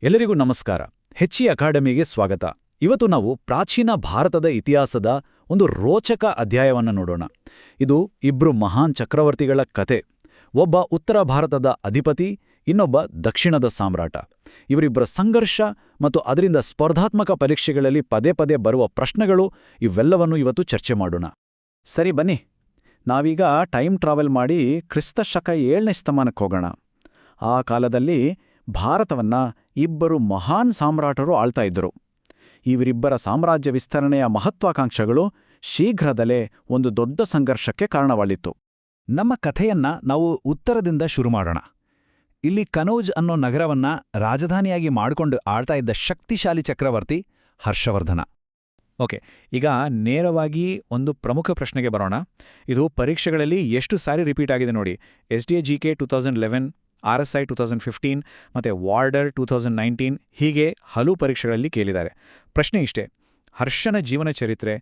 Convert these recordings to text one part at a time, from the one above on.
ಎಲ್ಲರಿಗೂ ನಮಸ್ಕಾರ. ಹೆಚ್ಚಿ ಅಕಾಡೆಮಿಗೆ ಸ್ವಾಗತ. ಇವತ್ತು ನಾವು ಪ್ರಾಚೀನ ಭಾರತದ ಇತಿಹಾಸದ ಒಂದು ರೋಚಕ ಅಧ್ಯಾಯವನ್ನು ನೋಡೋಣ. ಇದು ಇಬ್ರು ಮಹಾನ್ ಚಕ್ರವರ್ತಿಗಳ ಕತೆ. ಒಬ್ಬ ಉತ್ತರ ಭಾರತದ ಅಧಿಪತಿ, ಇನ್ನೊಬ್ಬ ದಕ್ಷಿಣದ ಸಾಮ್ರಾಟ. ಇವರಿಬ್ಬರ ಸಂಘರ್ಷ ಮತ್ತು ಅದರಿಂದ ಸ್ಪರ್ಧಾತ್ಮಕ ಪರೀಕ್ಷೆಗಳಲ್ಲಿ ಪದೇ ಪದೇ ಬರುವ ಪ್ರಶ್ನೆಗಳು, ಇವೆಲ್ಲವನ್ನು ಇವತ್ತು ಚರ್ಚೆ ಮಾಡೋಣ. ಸರಿ, ಬನ್ನಿ. ನಾವೀಗ ಟೈಮ್ ಟ್ರಾವೆಲ್ ಮಾಡಿ ಕ್ರಿಸ್ತಶಕ 7ನೇ ಶತಮಾನಕ್ಕೆ ಹೋಗೋಣ. ಆ ಕಾಲದಲ್ಲಿ ಭಾರತವನ್ನ ಇಬ್ಬರು ಮಹಾನ್ ಸಾಮ್ರಾಟರು ಆಳ್ತಾ ಇದ್ದರು. ಇವರಿಬ್ಬರ ಸಾಮ್ರಾಜ್ಯ ವಿಸ್ತರಣೆಯ ಮಹತ್ವಾಕಾಂಕ್ಷೆಗಳು ಶೀಘ್ರದಲ್ಲೇ ಒಂದು ದೊಡ್ಡ ಸಂಘರ್ಷಕ್ಕೆ ಕಾರಣವಾಗಿತ್ತು. ನಮ್ಮ ಕಥೆಯನ್ನ ನಾವು ಉತ್ತರದಿಂದ ಶುರು ಮಾಡೋಣ. ಇಲ್ಲಿ ಕನೌಜ್ ಅನ್ನೋ ನಗರವನ್ನ ರಾಜಧಾನಿಯಾಗಿ ಮಾಡಿಕೊಂಡು ಆಳ್ತಾ ಇದ್ದ ಶಕ್ತಿಶಾಲಿ ಚಕ್ರವರ್ತಿ ಹರ್ಷವರ್ಧನ. ಓಕೆ, ಈಗ ನೇರವಾಗಿ ಒಂದು ಪ್ರಮುಖ ಪ್ರಶ್ನೆಗೆ ಬರೋಣ. ಇದು ಪರೀಕ್ಷೆಗಳಲ್ಲಿ ಎಷ್ಟು ಸಾರಿ ರಿಪೀಟ್ ಆಗಿದೆ ನೋಡಿ. SDA GK 2011, RSI 2015 ಮತ್ತು ವಾರ್ಡರ್ 2019, ಹೀಗೆ ಹಲವು ಪರೀಕ್ಷೆಗಳಲ್ಲಿ ಕೇಳಿದ್ದಾರೆ. ಪ್ರಶ್ನೆ ಇಷ್ಟೇ: ಹರ್ಷನ ಜೀವನ ಚರಿತ್ರೆ,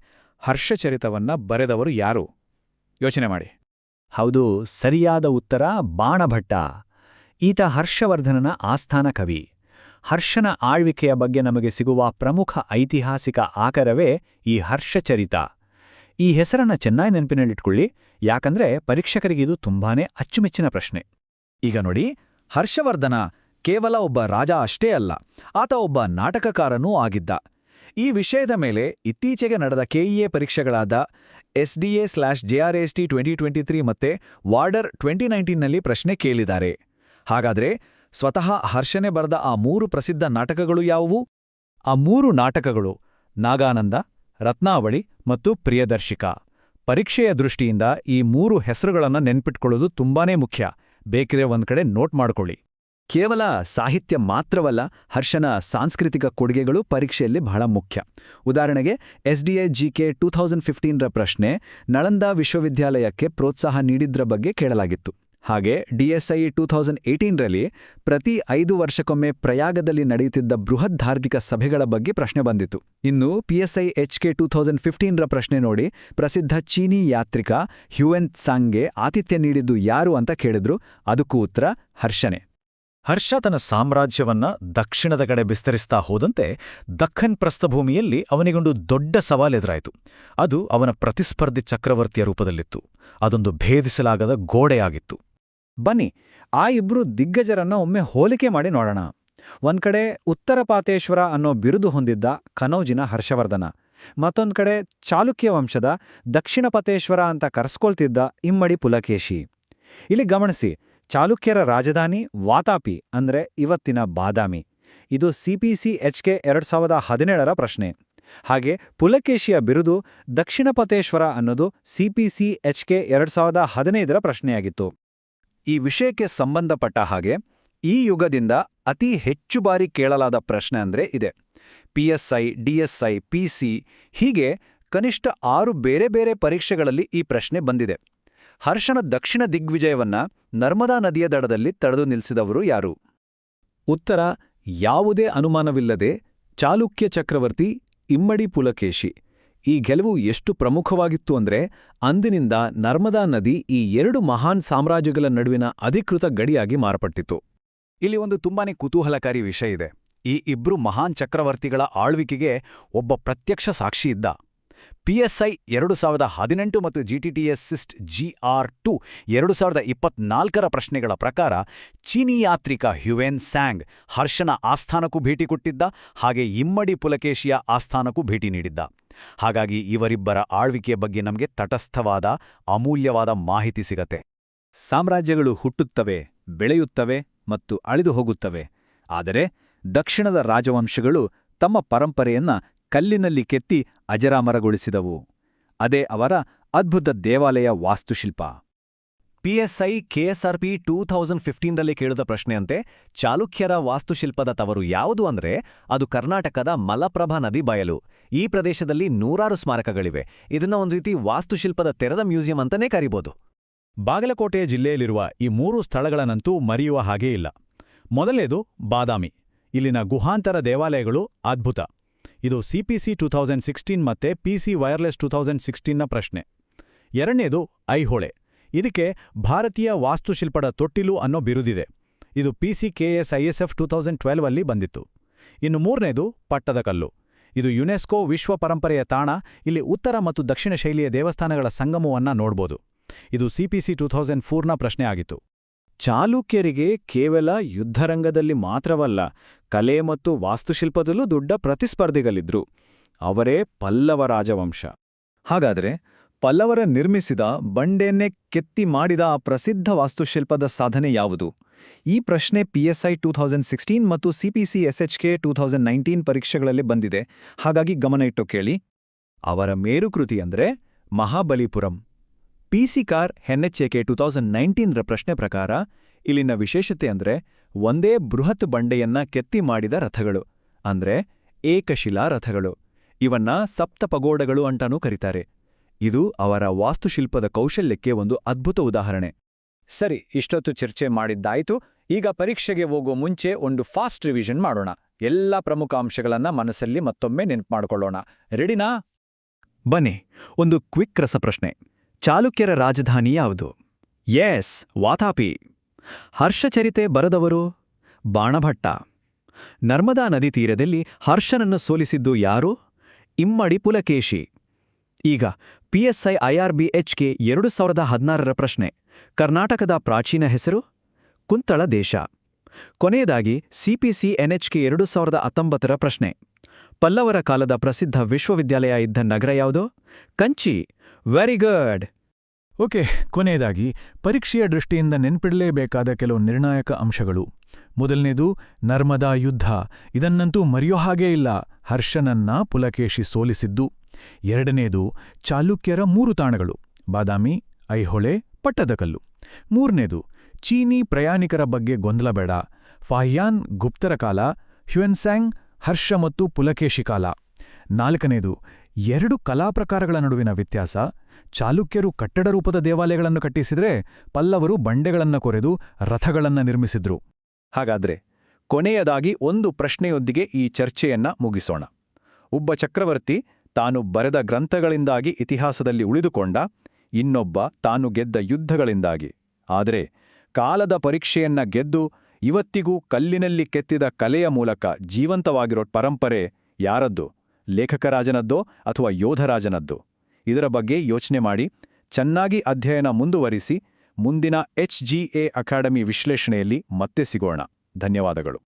ಹರ್ಷಚರಿತವನ್ನ ಬರೆದವರು ಯಾರು? ಯೋಚನೆ ಮಾಡಿ. ಹೌದು, ಸರಿಯಾದ ಉತ್ತರ ಬಾಣಭಟ್ಟ. ಈತ ಹರ್ಷವರ್ಧನನ ಆಸ್ಥಾನ ಕವಿ. ಹರ್ಷನ ಆಳ್ವಿಕೆಯ ಬಗ್ಗೆ ನಮಗೆ ಸಿಗುವ ಪ್ರಮುಖ ಐತಿಹಾಸಿಕ ಆಕರವೇ ಈ ಹರ್ಷಚರಿತ. ಈ ಹೆಸರನ್ನ ಚೆನ್ನಾಗಿ ನೆನಪಿನಲ್ಲಿಟ್ಕೊಳ್ಳಿ, ಯಾಕಂದ್ರೆ ಪರೀಕ್ಷಕರಿಗಿದು ತುಂಬಾನೇ ಅಚ್ಚುಮೆಚ್ಚಿನ ಪ್ರಶ್ನೆ. ಈಗ ನೋಡಿ, ಹರ್ಷವರ್ಧನ ಕೇವಲ ಒಬ್ಬ ರಾಜ ಅಷ್ಟೇ ಅಲ್ಲ, ಆತ ಒಬ್ಬ ನಾಟಕಕಾರನೂ ಆಗಿದ್ದ. ಈ ವಿಷಯದ ಮೇಲೆ ಇತ್ತೀಚೆಗೆ ನಡೆದ KEA ಪರೀಕ್ಷೆಗಳಾದ SDA/JRST 2023 ಮತ್ತೆ ವಾರ್ಡರ್ 2019ನಲ್ಲಿ ಪ್ರಶ್ನೆ ಕೇಳಿದ್ದಾರೆ. ಹಾಗಾದ್ರೆ ಸ್ವತಃ ಹರ್ಷನೇ ಬರೆದ ಆ 3 ಪ್ರಸಿದ್ಧ ನಾಟಕಗಳು ಯಾವುವು? ಆ 3 ನಾಟಕಗಳು ನಾಗಾನಂದ, ರತ್ನಾವಳಿ ಮತ್ತು ಪ್ರಿಯದರ್ಶಿಕ. ಪರೀಕ್ಷೆಯ ದೃಷ್ಟಿಯಿಂದ ಈ 3 ಹೆಸರುಗಳನ್ನು ನೆನ್ಪಿಟ್ಕೊಳ್ಳೋದು ತುಂಬಾನೇ ಮುಖ್ಯ. ಬೇಕಿದ್ರೆ ಒಂದ್ ಕಡೆ ನೋಟ್ ಮಾಡ್ಕೊಳ್ಳಿ. ಕೇವಲ ಸಾಹಿತ್ಯ ಮಾತ್ರವಲ್ಲ, ಹರ್ಷನ ಸಾಂಸ್ಕೃತಿಕ ಕೊಡುಗೆಗಳು ಪರೀಕ್ಷೆಯಲ್ಲಿ ಬಹಳ ಮುಖ್ಯ. ಉದಾಹರಣೆಗೆ SDA GK 2015ರ ಪ್ರಶ್ನೆ ನಳಂದ ವಿಶ್ವವಿದ್ಯಾಲಯಕ್ಕೆ ಪ್ರೋತ್ಸಾಹ ನೀಡಿದ್ರ ಬಗ್ಗೆ ಕೇಳಲಾಗಿತ್ತು. ಹಾಗೆ DSI 2018ರಲ್ಲಿ ಪ್ರತಿ 5 ವರ್ಷಕ್ಕೊಮ್ಮೆ ಪ್ರಯಾಗದಲ್ಲಿ ನಡೆಯುತ್ತಿದ್ದ ಬೃಹತ್ ಧಾರ್ಮಿಕ ಸಭೆಗಳ ಬಗ್ಗೆ ಪ್ರಶ್ನೆ ಬಂದಿತ್ತು. ಇನ್ನು PSI HK 2015ರ ಪ್ರಶ್ನೆ ನೋಡಿ, ಪ್ರಸಿದ್ಧ ಚೀನೀ ಯಾತ್ರಿಕ ಹ್ಯುಯೆನ್ ತ್ಸಾಂಗ್ಗೆ ಆತಿಥ್ಯ ನೀಡಿದ್ದು ಯಾರು ಅಂತ ಕೇಳಿದ್ರು. ಅದಕ್ಕೂ ಉತ್ತರ ಹರ್ಷನೇ. ಹರ್ಷ ತನ್ನ ಸಾಮ್ರಾಜ್ಯವನ್ನ ದಕ್ಷಿಣದ ಕಡೆ ವಿಸ್ತರಿಸ್ತಾ ಹೋದಂತೆ ದಖ್ಖನ್ ಪ್ರಸ್ಥಭೂಮಿಯಲ್ಲಿ ಅವನಿಗೊಂದು ದೊಡ್ಡ ಸವಾಲೆದುರಾಯಿತು. ಅದು ಅವನ ಪ್ರತಿಸ್ಪರ್ಧಿ ಚಕ್ರವರ್ತಿಯ ರೂಪದಲ್ಲಿತ್ತು. ಅದೊಂದು ಭೇದಿಸಲಾಗದ ಗೋಡೆಯಾಗಿತ್ತು. ಬನ್ನಿ, ಆ ಇಬ್ರು ದಿಗ್ಗಜರನ್ನ ಒಮ್ಮೆ ಹೋಲಿಕೆ ಮಾಡಿ ನೋಡೋಣ. ಒಂದ್ ಕಡೆ ಉತ್ತರಪಾತೇಶ್ವರ ಅನ್ನೋ ಬಿರುದು ಹೊಂದಿದ್ದ ಕನೌಜಿನ ಹರ್ಷವರ್ಧನ, ಮತ್ತೊಂದ್ ಕಡೆ ಚಾಲುಕ್ಯ ವಂಶದ ದಕ್ಷಿಣಪತೇಶ್ವರ ಅಂತ ಕರೆಸ್ಕೊಳ್ತಿದ್ದ ಇಮ್ಮಡಿ ಪುಲಕೇಶಿ. ಇಲ್ಲಿ ಗಮನಿಸಿ, ಚಾಲುಕ್ಯರ ರಾಜಧಾನಿ ವಾತಾಪಿ ಅಂದ್ರೆ ಇವತ್ತಿನ ಬಾದಾಮಿ. ಇದು CPC HK 2017ರ ಪ್ರಶ್ನೆ. ಹಾಗೆ ಪುಲಕೇಶಿಯ ಬಿರುದು ದಕ್ಷಿಣಪತೇಶ್ವರ ಅನ್ನೋದು CPC HK 2015ರ ಪ್ರಶ್ನೆಯಾಗಿತ್ತು. ಈ ವಿಷಯಕ್ಕೆ ಸಂಬಂಧಪಟ್ಟ ಹಾಗೆ ಈ ಯುಗದಿಂದ ಅತಿ ಹೆಚ್ಚು ಬಾರಿ ಕೇಳಲಾದ ಪ್ರಶ್ನೆ ಅಂದ್ರೆ ಇದೆ. PSI, DSI, PC ಹೀಗೆ ಕನಿಷ್ಠ 6 ಬೇರೆ ಬೇರೆ ಪರೀಕ್ಷೆಗಳಲ್ಲಿ ಈ ಪ್ರಶ್ನೆ ಬಂದಿದೆ. ಹರ್ಷನ ದಕ್ಷಿಣ ದಿಗ್ವಿಜಯವನ್ನ ನರ್ಮದಾ ನದಿಯ ದಡದಲ್ಲಿ ತಡೆದು ನಿಲ್ಲಿಸಿದವರು ಯಾರು? ಉತ್ತರ ಯಾವುದೇ ಅನುಮಾನವಿಲ್ಲದೆ ಚಾಲುಕ್ಯ ಚಕ್ರವರ್ತಿ ಇಮ್ಮಡಿ ಪುಲಕೇಶಿ. ಈ ಗೆಲುವು ಎಷ್ಟು ಪ್ರಮುಖವಾಗಿತ್ತು ಅಂದ್ರೆ, ಅಂದಿನಿಂದ ನರ್ಮದಾ ನದಿ ಈ 2 ಮಹಾನ್ ಸಾಮ್ರಾಜ್ಯಗಳ ನಡುವಿನ ಅಧಿಕೃತ ಗಡಿಯಾಗಿ ಮಾರ್ಪಟ್ಟಿತು. ಇಲ್ಲಿ ಒಂದು ತುಂಬಾನೇ ಕುತೂಹಲಕಾರಿ ವಿಷಯ ಇದೆ. ಈ ಇಬ್ರು ಮಹಾನ್ ಚಕ್ರವರ್ತಿಗಳ ಆಳ್ವಿಕೆಗೆ ಒಬ್ಬ ಪ್ರತ್ಯಕ್ಷ ಸಾಕ್ಷಿ ಇದ್ದ. PSI 2018 ಮತ್ತು GTTS SIST GR2 2024ರ ಪ್ರಶ್ನೆಗಳ ಪ್ರಕಾರ ಚೀನೀ ಯಾತ್ರಿಕ ಹ್ಯುಯೆನ್ ತ್ಸಾಂಗ್ ಹರ್ಷನ ಆಸ್ಥಾನಕ್ಕೂ ಭೇಟಿ ಕೊಟ್ಟಿದ್ದ, ಹಾಗೆ ಇಮ್ಮಡಿ ಪುಲಕೇಶಿಯ ಆಸ್ಥಾನಕ್ಕೂ ಭೇಟಿ ನೀಡಿದ್ದ. ಹಾಗಾಗಿ ಇವರಿಬ್ಬರ ಆಳ್ವಿಕೆಯ ಬಗ್ಗೆ ನಮಗೆ ತಟಸ್ಥವಾದ ಅಮೂಲ್ಯವಾದ ಮಾಹಿತಿ ಸಿಗತ್ತೆ. ಸಾಮ್ರಾಜ್ಯಗಳು ಹುಟ್ಟುತ್ತವೆ, ಬೆಳೆಯುತ್ತವೆ ಮತ್ತು ಅಳಿದು ಹೋಗುತ್ತವೆ. ಆದರೆ ದಕ್ಷಿಣದ ರಾಜವಂಶಗಳು ತಮ್ಮ ಪರಂಪರೆಯನ್ನ ಕಲ್ಲಿನಲ್ಲಿ ಕೆತ್ತಿ ಅಜರಾಮರಗೊಳಿಸಿದವು. ಅದೇ ಅವರ ಅದ್ಭುತ ದೇವಾಲಯ ವಾಸ್ತುಶಿಲ್ಪ. PSI KSRP 2015ರಲ್ಲಿ ಕೇಳಿದ ಪ್ರಶ್ನೆಯಂತೆ ಚಾಲುಕ್ಯರ ವಾಸ್ತುಶಿಲ್ಪದ ತವರು ಯಾವುದು ಅಂದ್ರೆ ಅದು ಕರ್ನಾಟಕದ ಮಲಪ್ರಭಾ ನದಿ ಬಯಲು. ಈ ಪ್ರದೇಶದಲ್ಲಿ 100 ಸ್ಮಾರಕಗಳಿವೆ. ಇದನ್ನ ಒಂದು ರೀತಿ ವಾಸ್ತುಶಿಲ್ಪದ ತೆರೆದ ಮ್ಯೂಸಿಯಂ ಅಂತಾನೇ ಕರಿಬೋದು. ಬಾಗಲಕೋಟೆ ಜಿಲ್ಲೆಯಲ್ಲಿರುವ ಈ 3 ಸ್ಥಳಗಳನ್ನಂತೂ ಮರೆಯುವ ಹಾಗೇ ಇಲ್ಲ. ಮೊದಲನೇದು ಬಾದಾಮಿ. ಇಲ್ಲಿನ ಗುಹಾಂತರ ದೇವಾಲಯಗಳು ಅದ್ಭುತ. ಇದು CPC 2016 ಮತ್ತೆ PC ವೈರ್ಲೆಸ್ 2016ನ ಪ್ರಶ್ನೆ. ಎರಡನೇದು ಐಹೊಳೆ. ಇದಕ್ಕೆ ಭಾರತೀಯ ವಾಸ್ತುಶಿಲ್ಪದ ತೊಟ್ಟಿಲು ಅನ್ನೋ ಬಿರುದಿದೆ. ಇದು PCKS ISF 2012 ಅಲ್ಲಿ ಬಂದಿತ್ತು. ಇನ್ನು ಮೂರನೇದು ಪಟ್ಟದಕಲ್ಲು. ಇದು ಯುನೆಸ್ಕೋ ವಿಶ್ವ ಪರಂಪರೆಯ ತಾಣ. ಇಲ್ಲಿ ಉತ್ತರ ಮತ್ತು ದಕ್ಷಿಣ ಶೈಲಿಯ ದೇವಸ್ಥಾನಗಳ ಸಂಗಮವನ್ನ ನೋಡ್ಬೋದು. ಇದು CPC 2004ನ ಪ್ರಶ್ನೆ ಆಗಿತ್ತು. ಚಾಲುಕ್ಯರಿಗೆ ಕೇವಲ ಯುದ್ಧರಂಗದಲ್ಲಿ ಮಾತ್ರವಲ್ಲ, ಕಲೆ ಮತ್ತು ವಾಸ್ತುಶಿಲ್ಪದಲ್ಲೂ ದೊಡ್ಡ ಪ್ರತಿಸ್ಪರ್ಧಿಗಳಿದ್ರು. ಅವರೇ ಪಲ್ಲವ ರಾಜವಂಶ. ಹಾಗಾದರೆ ಪಲ್ಲವರ ನಿರ್ಮಿಸಿದ ಬಂಡೆಯನ್ನೇ ಕೆತ್ತಿ ಮಾಡಿದ ಆ ಪ್ರಸಿದ್ಧ ವಾಸ್ತುಶಿಲ್ಪದ ಸಾಧನೆ ಯಾವುದು? ಈ ಪ್ರಶ್ನೆ PSI 2016 ಮತ್ತು CPC SHK 2019 ಪರೀಕ್ಷೆಗಳಲ್ಲಿ ಬಂದಿದೆ. ಹಾಗಾಗಿ ಗಮನ ಇಟ್ಟು ಕೇಳಿ. ಅವರ ಮೇರುಕೃತಿ ಅಂದ್ರೆ ಮಹಾಬಲಿಪುರಂ. PC ಕಾರ್ NHK 2019ರ ಪ್ರಶ್ನೆ ಪ್ರಕಾರ ಇಲ್ಲಿನ ವಿಶೇಷತೆ ಅಂದ್ರೆ ಒಂದೇ ಬೃಹತ್ ಬಂಡೆಯನ್ನ ಕೆತ್ತಿ ಮಾಡಿದ ರಥಗಳು, ಅಂದ್ರೆ ಏಕಶಿಲಾ ರಥಗಳು. ಇವನ್ನ ಸಪ್ತಪಗೋಡಗಳು ಅಂತಾನೂ ಕರೀತಾರೆ. ಇದು ಅವರ ವಾಸ್ತುಶಿಲ್ಪದ ಕೌಶಲ್ಯಕ್ಕೆ ಒಂದು ಅದ್ಭುತ ಉದಾಹರಣೆ. ಸರಿ, ಇಷ್ಟೊತ್ತು ಚರ್ಚೆ ಮಾಡಿದ್ದಾಯ್ತು. ಈಗ ಪರೀಕ್ಷೆಗೆ ಹೋಗೋ ಮುಂಚೆ ಒಂದು ಫಾಸ್ಟ್ ರಿವಿಷನ್ ಮಾಡೋಣ. ಎಲ್ಲ ಪ್ರಮುಖ ಅಂಶಗಳನ್ನ ಮನಸ್ಸಲ್ಲಿ ಮತ್ತೊಮ್ಮೆ ನೆನ್ಪು ಮಾಡ್ಕೊಳ್ಳೋಣ. ರೆಡಿನಾ? ಬನ್ನಿ, ಒಂದು ಕ್ವಿಕ್ ರಸಪ್ರಶ್ನೆ. ಚಾಲುಕ್ಯರ ರಾಜಧಾನಿ ಯಾವುದು? ಎಸ್, ವಾತಾಪಿ. ಹರ್ಷಚರಿತೆ ಬರೆದವರು? ಬಾಣಭಟ್ಟ. ನರ್ಮದಾ ನದಿ ತೀರದಲ್ಲಿ ಹರ್ಷನನ್ನು ಸೋಲಿಸಿದ್ದು ಯಾರು? ಇಮ್ಮಡಿ ಪುಲಕೇಶಿ. ಈಗ PSI IRB HK 2016ರ ಪ್ರಶ್ನೆ. ಕರ್ನಾಟಕದ ಪ್ರಾಚೀನ ಹೆಸರು? ಕುಂತಳ ದೇಶ. ಕೊನೆಯದಾಗಿ CPC NHK 2019ರ ಪ್ರಶ್ನೆ. ಪಲ್ಲವರ ಕಾಲದ ಪ್ರಸಿದ್ಧ ವಿಶ್ವವಿದ್ಯಾಲಯ ಇದ್ದ ನಗರ ಯಾವುದು? ಕಂಚಿ. Very good. ಓಕೆ, ಕೊನೆಯದಾಗಿ ಪರೀಕ್ಷೆಯ ದೃಷ್ಟಿಯಿಂದ ನೆನ್ಪಿಡಲೇಬೇಕಾದ ಕೆಲವು ನಿರ್ಣಾಯಕ ಅಂಶಗಳು. ಮೊದಲನೇದು ನರ್ಮದಾ ಯುದ್ಧ. ಇದನ್ನಂತೂ ಮರೆಯೋ ಹಾಗೇ ಇಲ್ಲ. ಹರ್ಷನನ್ನ ಪುಲಕೇಶಿ ಸೋಲಿಸಿದ್ದು. ಎರಡನೇದು ಚಾಲುಕ್ಯರ 3 ತಾಣಗಳು: ಬಾದಾಮಿ, ಐಹೊಳೆ, ಪಟ್ಟದಕಲ್ಲು. ಮೂರನೇದು ಚೀನಿ ಪ್ರಯಾಣಿಕರ ಬಗ್ಗೆ ಗೊಂದಲ ಬೇಡ. ಫಾಹಿಯಾನ್ ಗುಪ್ತರ ಕಾಲ, ಹ್ಯುಯೆನ್ಸಾಂಗ್ ಹರ್ಷ ಮತ್ತು ಪುಲಕೇಶಿ ಕಾಲ. ನಾಲ್ಕನೇದು 2 ಕಲಾಪ್ರಕಾರಗಳ ನಡುವಿನ ವ್ಯತ್ಯಾಸ. ಚಾಲುಕ್ಯರು ಕಟ್ಟಡ ರೂಪದ ದೇವಾಲಯಗಳನ್ನು ಕಟ್ಟಿಸಿದ್ರೆ, ಪಲ್ಲವರು ಬಂಡೆಗಳನ್ನು ಕೊರೆದು ರಥಗಳನ್ನ ನಿರ್ಮಿಸಿದ್ರು. ಹಾಗಾದ್ರೆ ಕೊನೆಯದಾಗಿ ಒಂದು ಪ್ರಶ್ನೆಯೊಂದಿಗೆ ಈ ಚರ್ಚೆಯನ್ನ ಮುಗಿಸೋಣ. ಒಬ್ಬ ಚಕ್ರವರ್ತಿ ತಾನು ಬರೆದ ಗ್ರಂಥಗಳಿಂದಾಗಿ ಇತಿಹಾಸದಲ್ಲಿ ಉಳಿದುಕೊಂಡ, ಇನ್ನೊಬ್ಬ ತಾನು ಗೆದ್ದ ಯುದ್ಧಗಳಿಂದಾಗಿ. ಆದರೆ ಕಾಲದ ಪರೀಕ್ಷೆಯನ್ನ ಗೆದ್ದು ಇವತ್ತಿಗೂ ಕಲ್ಲಿನಲ್ಲಿ ಕೆತ್ತಿದ ಕಲೆಯ ಮೂಲಕ ಜೀವಂತವಾಗಿರೋ ಪರಂಪರೆ ಯಾರದ್ದು? ಲೇಖಕರಾಜನದ್ದೋ ಅಥವಾ ಯೋಧರಾಜನದ್ದೋ? ಇದರ ಬಗ್ಗೆ ಯೋಚನೆ ಮಾಡಿ, ಚೆನ್ನಾಗಿ ಅಧ್ಯಯನ ಮುಂದುವರಿಸಿ. ಮುಂದಿನ HGA ಅಕಾಡೆಮಿ ವಿಶ್ಲೇಷಣೆಯಲ್ಲಿ ಮತ್ತೆ ಸಿಗೋಣ. ಧನ್ಯವಾದಗಳು.